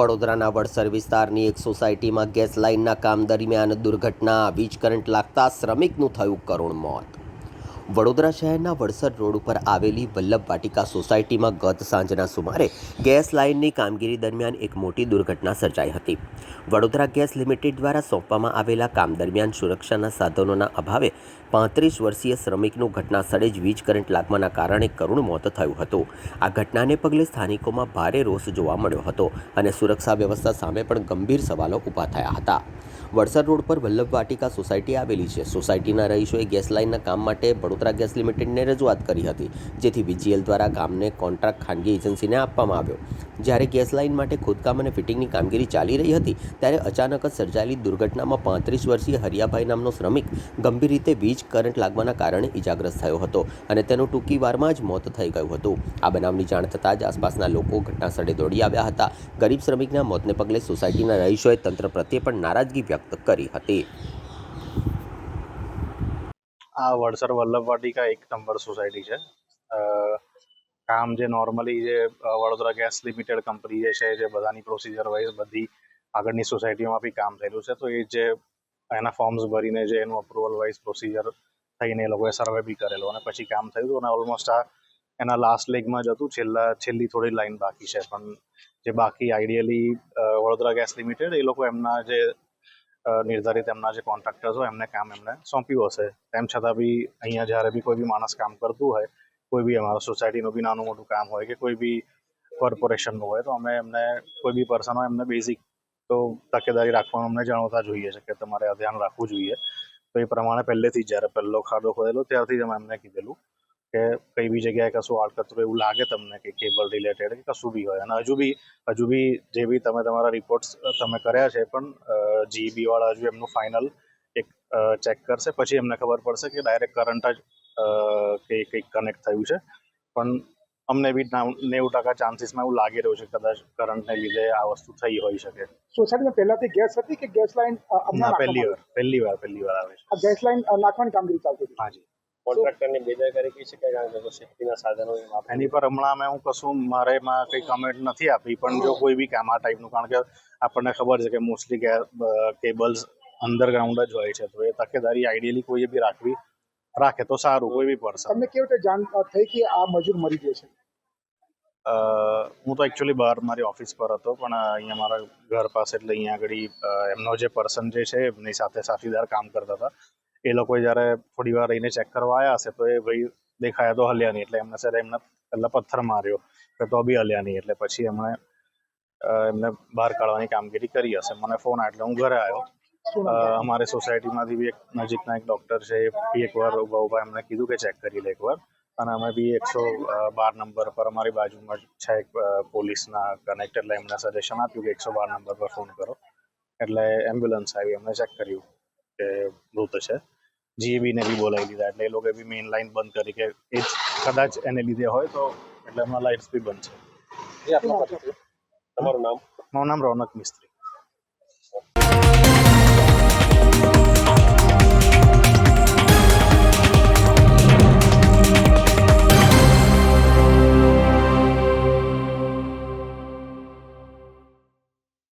વડોદરાના વડસર વિસ્તારની એક સોસાયટીમાં ગેસ લાઇનના કામ દરમિયાન દુર્ઘટના. વીજ કરંટ લાગતા શ્રમિકનું થયું કરુણ મોત. વડોદરા શહેરના વડસર રોડ ઉપર આવેલી વલ્લભ વાટિકા સોસાયટીમાં ગત સાંજના સુમારે ગેસ લાઇનની કામગીરી દરમિયાન એક મોટી દુર્ઘટના સર્જાઈ હતી. વડોદરા ગેસ લિમિટેડ દ્વારા સોંપવામાં આવેલા કામ દરમિયાન સુરક્ષાના સાધનોના અભાવે 35 વર્ષીય શ્રમિકનું ઘટના સ્થળે જ વીજ કરંટ લાગવાના કારણે કરુણ મોત થયું હતું. આ ઘટનાને પગલે સ્થાનિકોમાં ભારે રોષ જોવા મળ્યો હતો અને સુરક્ષા વ્યવસ્થા સામે પણ ગંભીર સવાલો ઊભા થયા હતા. વડસર રોડ પર વલ્લભ વાટિકા સોસાયટી આવેલી છે. સોસાયટીના રહીશોએ ગેસ લાઇનના કામ માટે વડોદરા ગેસ લિમિટેડને રજૂઆત કરી હતી, જેથી વીજીએલ દ્વારા કામને કોન્ટ્રાક્ટ ખાનગી એજન્સીને આપવામાં આવ્યો. જ્યારે ગેસ લાઇન માટે ખોદકામ અને ફિટિંગની કામગીરી ચાલી રહી હતી ત્યારે અચાનક જ સર્જાયેલી દુર્ઘટનામાં 35 વર્ષીય હરિયાભાઈ નામનો શ્રમિક ગંભીર રીતે વીજ કરંટ લાગવાના કારણે ઇજાગ્રસ્ત થયો હતો અને તેનું ટૂંકી વારમાં જ મોત થઈ ગયું હતું. આ બનાવની જાણ થતાં જ આસપાસના લોકો ઘટના સ્થળે દોડી આવ્યા હતા. ગરીબ શ્રમિકના મોતને પગલે સોસાયટીના રહીશોએ તંત્ર પ્રત્યે પણ નારાજગી વ્યક્ત કરી હતી. આ વડસર વલ્લભ વાટિકા 1 નંબર સોસાયટી છે. કામ જે નોર્મલી જે વડોદરા ગેસ લિમિટેડ કંપની જે છે, જે બધાની પ્રોસિજર વાઇઝ બધી આગળની સોસાયટીઓમાં બી કામ થયેલું છે, તો એ જે એના ફોર્મ્સ ભરીને જે એનું અપ્રુવલ વાઇઝ પ્રોસિજર થઈને એ લોકોએ સર્વે બી કરેલો અને પછી કામ થયું હતું. અને ઓલમોસ્ટ આ એના લાસ્ટ લેગમાં જ હતું. છેલ્લી થોડી લાઈન બાકી છે, પણ જે બાકી આઈડિયલી વડોદરા ગેસ લિમિટેડ એ લોકો એમના જે નિર્ધારિત એમના જે કોન્ટ્રાક્ટર્સ હોય એમને કામ એમને સોંપ્યું હશે. તેમ છતાં બી અહીંયા જ્યારે બી કોઈ બી માણસ કામ કરતું હોય, કોઈ બી અમારા સોસાયટીનું બી નાનું મોટું કામ હોય કે કોઈ બી કોર્પોરેશનનું હોય, તો અમે એમને કોઈ બી પર્સન હોય એમને બેઝિક તો તકેદારી રાખવાનું અમને જણાવતા જોઈએ છે કે તમારે આ ધ્યાન રાખવું જોઈએ. તો એ પ્રમાણે પહેલેથી જ્યારે પહેલો ખાડો ખોદેલો ત્યારથી જ અમે એમને કીધેલું કે કઈ બી જગ્યાએ કશું આડકતરું એવું લાગે તમને કે કેબલ રિલેટેડ કે કશું બી હોય, અને હજુ બી જે બી તમે તમારા રિપોર્ટ્સ તમે કર્યા છે, પણ જીઈબી વાળા હજુ એમનું ફાઇનલ એક ચેક કરશે, પછી એમને ખબર પડશે કે ડાયરેક્ટ કરંટ જ કે કંઈક કનેક્ટ થયું છે. પણ અમને બી 90% ચાન્સીસમાં એવું લાગી રહ્યું છે કદાચ કરંટને લીધે આ વસ્તુ થઈ હોઈ શકે. સોસાયટીમાં પહેલાથી ગેસ હતી કે ગેસ લાઈન પહેલી વાર આવે છે. આ ગેસ લાઈન નાખવાની કામગીરી ચાલતી હતી. હાજી. કોન્ટ્રાક્ટરની બેદરકારી કહી શકાય, કારણ કે સેફ્ટીના સાધનો એની પર હમણાં હું કશું મારેમાં કંઈ કમેન્ટ નથી આપી, પણ જો કોઈ બી કામ આ ટાઈપનું, કારણ કે આપણને ખબર છે કે મોસ્ટલી કેબલ્સ અંડરગ્રાઉન્ડ જ હોય છે, તો એ તકેદારી આઈડિયલી કોઈ બી રાખે તો સારું. કોઈ બી પર્સન. તમને કેવી રીતે જાણ થઈ કે આ મજૂર મરી ગયો છે? હું તો એકચ્યુઅલી બહાર મારી ઓફિસ પર હતો, પણ અહીંયા મારા ઘર પાસે, એટલે અહીંયા આગળ એમનો જે પર્સન જે છે એમની સાથે સાથીદાર કામ કરતા હતા. એ લોકોએ જ્યારે થોડી વાર રહીને ચેક કરવા આવ્યા હશે તો એ ભાઈ દેખાયા તો હલ્યા નહીં, એટલે એમને પહેલાં પથ્થર માર્યો તો બી હલ્યા નહીં, એટલે પછી એમને બહાર કાઢવાની કામગીરી કરી હશે. મને ફોન આવ્યો એટલે હું ઘરે આવ્યો. અમારી સોસાયટીમાંથી બી એક નજીકના એક ડૉક્ટર છે, એ બી એકવાર ઊભા એમને કીધું કે ચેક કરી લે એકવાર. અને અમે બી 112 નંબર પર, અમારી બાજુમાં છે એક પોલીસના કનેક્ટ, એટલે એમને સજેશન આપ્યું કે 112 નંબર પર ફોન કરો. એટલે એમ્બ્યુલન્સ આવી, એમને ચેક કર્યું કે મૃત છે. જીઈબીને બી બોલાવી લીધા, એટલે એ લોકોએ બી મેઇન લાઇન બંધ કરી કે એ જ કદાચ એને લીધે હોય, તો એટલે એમના લાઇટ્સ બી બંધ છે. તમારું નામ? મારું નામ રોનક મિસ્ત્રી.